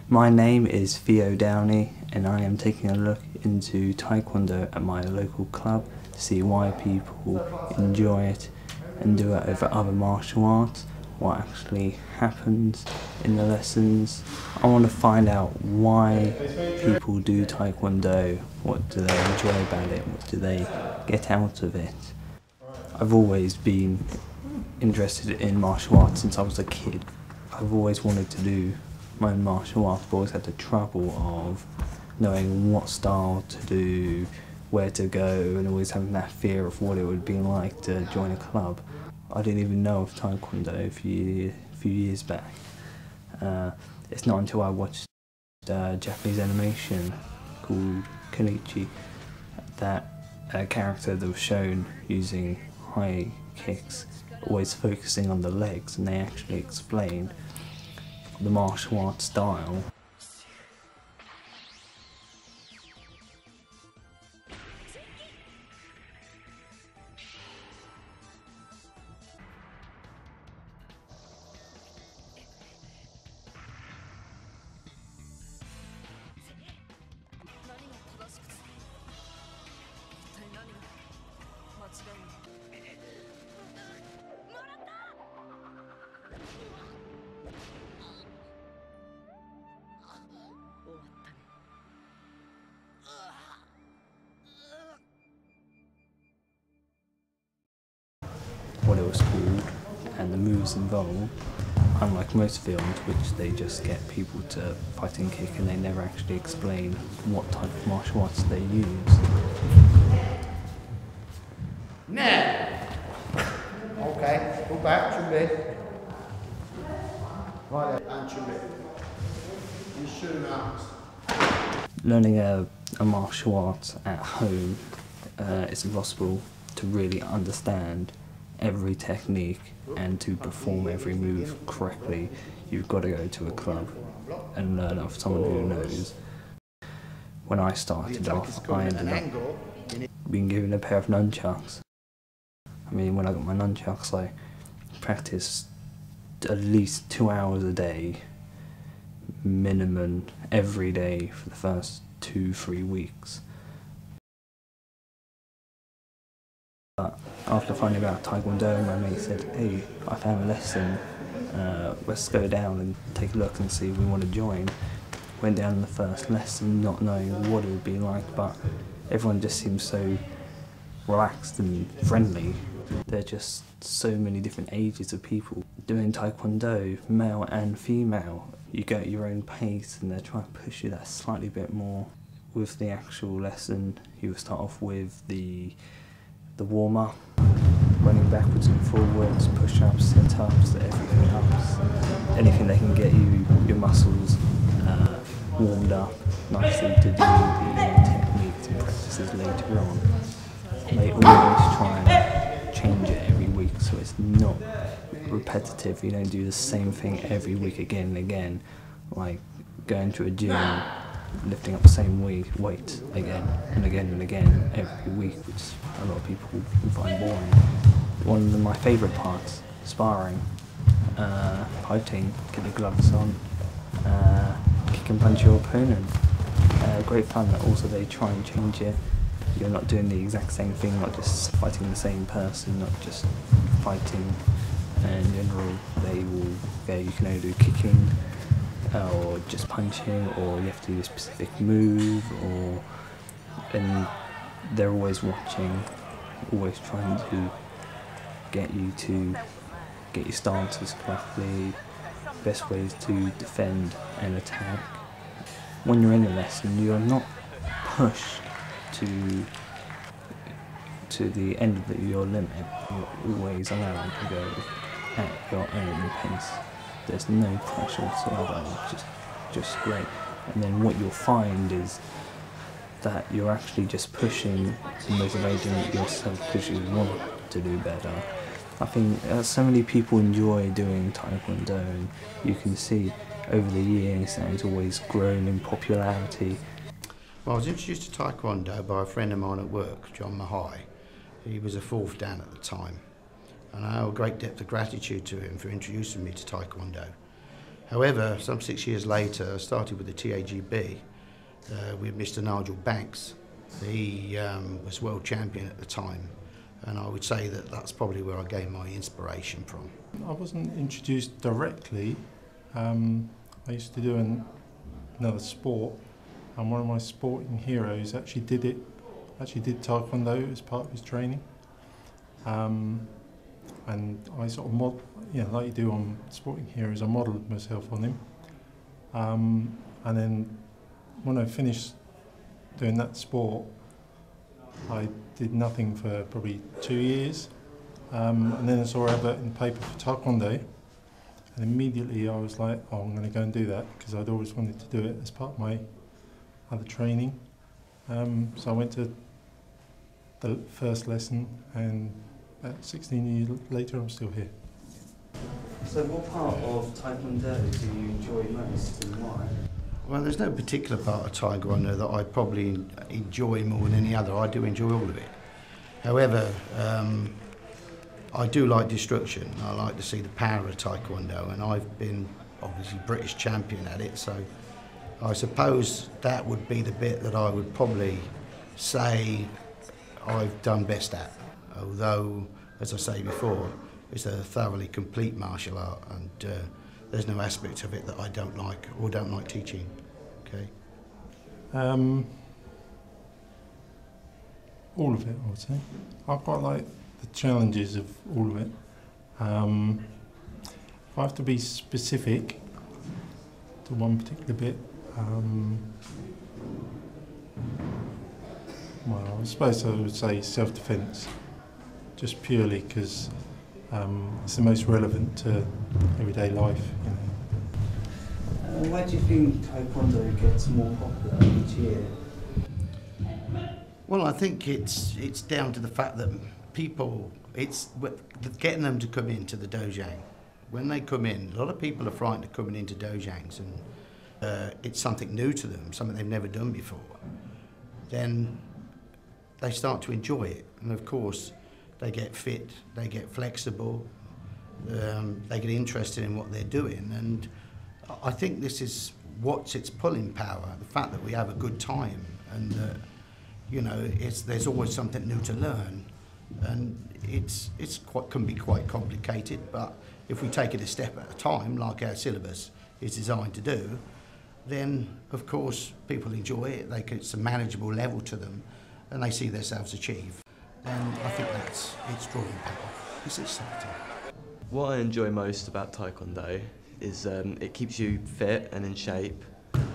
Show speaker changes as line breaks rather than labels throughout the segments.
My name is Theo Downey and I am taking a look into Taekwondo at my local club to see why people enjoy it and do it over other martial arts, what actually happens in the lessons. I want to find out why people do Taekwondo, what do they enjoy about it, what do they get out of it. I've always been interested in martial arts since I was a kid. I've always wanted to do my own martial arts, but always had the trouble of knowing what style to do, where to go, and always having that fear of what it would be like to join a club. I didn't even know of Taekwondo a few years back. It's not until I watched Japanese animation called Kenichi that a character that was shown using high kicks, always focusing on the legs, and they actually explained the martial arts style. What it was called and the moves involved, unlike most films which they just get people to fight and kick and they never actually explain what type of martial arts they use.
Now! Okay, go back, 준비. Right, and 준비. You shoot him out.
Learning a martial art at home, it's impossible to really understand every technique and to perform every move correctly. You've got to go to a club and learn off someone who knows. When I started off, I ended up being given a pair of nunchucks. I mean, when I got my nunchucks, I practiced at least 2 hours a day, minimum, every day for the first 2-3 weeks. But after finding out Taekwondo, my mate said, "Hey, I found a lesson, let's go down and take a look and see if we want to join." Went down in the first lesson not knowing what it would be like, but everyone just seems so relaxed and friendly. There are just so many different ages of people doing Taekwondo, male and female. You go at your own pace and they're trying to push you that slightly bit more. With the actual lesson, you will start off with the warm-up, running backwards and forwards, push-ups, sit-ups, everything ups, anything that can get your muscles warmed up nicely to do the techniques and practices later on. They always try and change it every week so it's not repetitive. You don't do the same thing every week again and again, like going to a gym, lifting up the same weight again and again and again every week, which a lot of people can find boring. One of my favourite parts, sparring, fighting, get the gloves on, kick and punch your opponent. Great fun that also they try and change it. You're not doing the exact same thing, not just fighting the same person, not just fighting. In general, they will go, you can only do kicking, or just punching, or you have to do a specific move, and they're always watching, always trying to get you to get your stances correctly, best ways to defend and attack. When you're in a lesson, you're not pushed to the end of your limit. You're always allowed to go at your own pace. There's no pressure whatsoever, it's just great. And then what you'll find is that you're actually just pushing and motivating yourself because you want to do better. I think so many people enjoy doing Taekwondo, and you can see over the years that it's always grown in popularity.
Well, I was introduced to Taekwondo by a friend of mine at work, John Mahai. He was a fourth dan at the time.
and I owe a great debt of gratitude to him for introducing me to Taekwondo. However, some 6 years later, I started with the TAGB with Mr. Nigel Banks. He was world champion at the time, and I would say that that's probably where I gained my inspiration from.
I wasn't introduced directly. I used to do another sport, and one of my sporting heroes actually did Taekwondo as part of his training. And I sort of like you do on Sporting Heroes, I modelled myself on him. And then when I finished doing that sport, I did nothing for probably 2 years. And then I saw an advert in the paper for Taekwondo, and immediately I was like, oh, I'm going to go and do that, because I'd always wanted to do it as part of my other training. So I went to the first lesson, and about 16 years later I'm still here.
So what part of Taekwondo do you enjoy most and why?
Well, there's no particular part of Taekwondo that I probably enjoy more than any other. I do enjoy all of it. However, I do like destruction. I like to see the power of Taekwondo, and I've been obviously British champion at it, so I suppose that would be the bit that I would probably say I've done best at. Although, as I say before, it's a thoroughly complete martial art, and there's no aspect of it that I don't like or don't like teaching. Okay.
All of it, I would say. I quite like the challenges of all of it. If I have to be specific to one particular bit, well, I suppose I would say self-defence, just purely because it's the most relevant to everyday life. You know.
Why do you think Taekwondo gets more popular each year?
Well, I think it's down to the fact that people, it's getting them to come into the dojang. When they come in, a lot of people are frightened of coming into dojangs, and it's something new to them, something they've never done before. Then they start to enjoy it, and of course they get fit, they get flexible, they get interested in what they're doing, and I think this is what's its pulling power, the fact that we have a good time, and you know, there's always something new to learn, and can be quite complicated, but if we take it a step at a time, like our syllabus is designed to do, then of course people enjoy it, it's a manageable level to them, and they see themselves achieve. And I think that's its drawing power. It's exciting.
What I enjoy most about Taekwondo is it keeps you fit and in shape,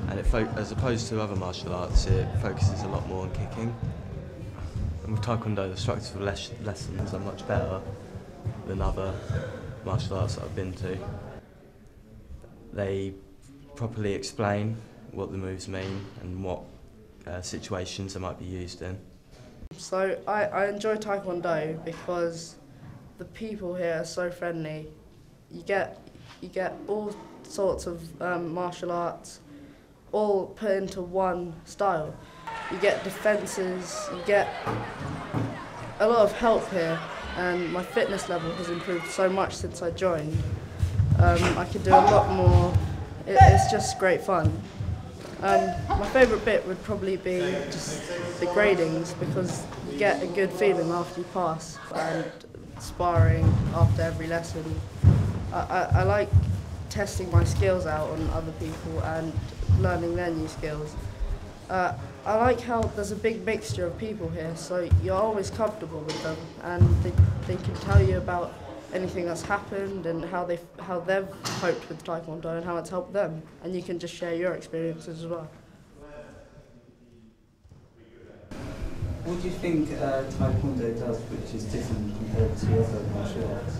and as opposed to other martial arts, it focuses a lot more on kicking. And with Taekwondo, the structure of lessons are much better than other martial arts that I've been to. They properly explain what the moves mean and what situations they might be used in.
So I enjoy Taekwondo because the people here are so friendly. You get all sorts of martial arts all put into one style. You get defences, you get a lot of help here, and my fitness level has improved so much since I joined. I can do a lot more. It's just great fun. My favourite bit would probably be just the gradings, because you get a good feeling after you pass, and sparring after every lesson. I like testing my skills out on other people and learning their new skills. I like how there's a big mixture of people here, so you're always comfortable with them, and they can tell you about anything that's happened and how they've coped with Taekwondo and how it's helped them, and you can just share your experiences as well.
What do you think Taekwondo does which is different compared to other martial arts?